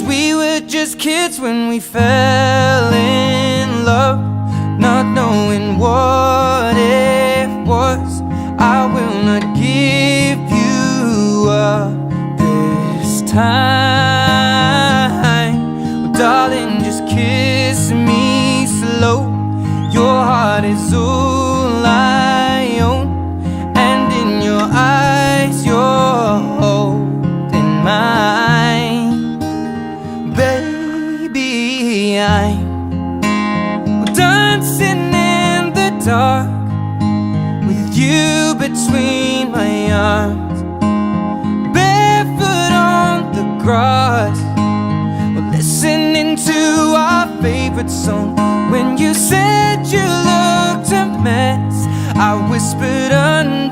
we were just kids when we fell in love, not knowing what it was. I will not give you up this time. Well, darling, just kiss me slow. Your heart is all I own, and in your eyes you're holding mine. Baby, I'm dancing in the dark with you between my arms, barefoot on the grass. We're listening to our favorite song. When you said you looked a mess, I whispered under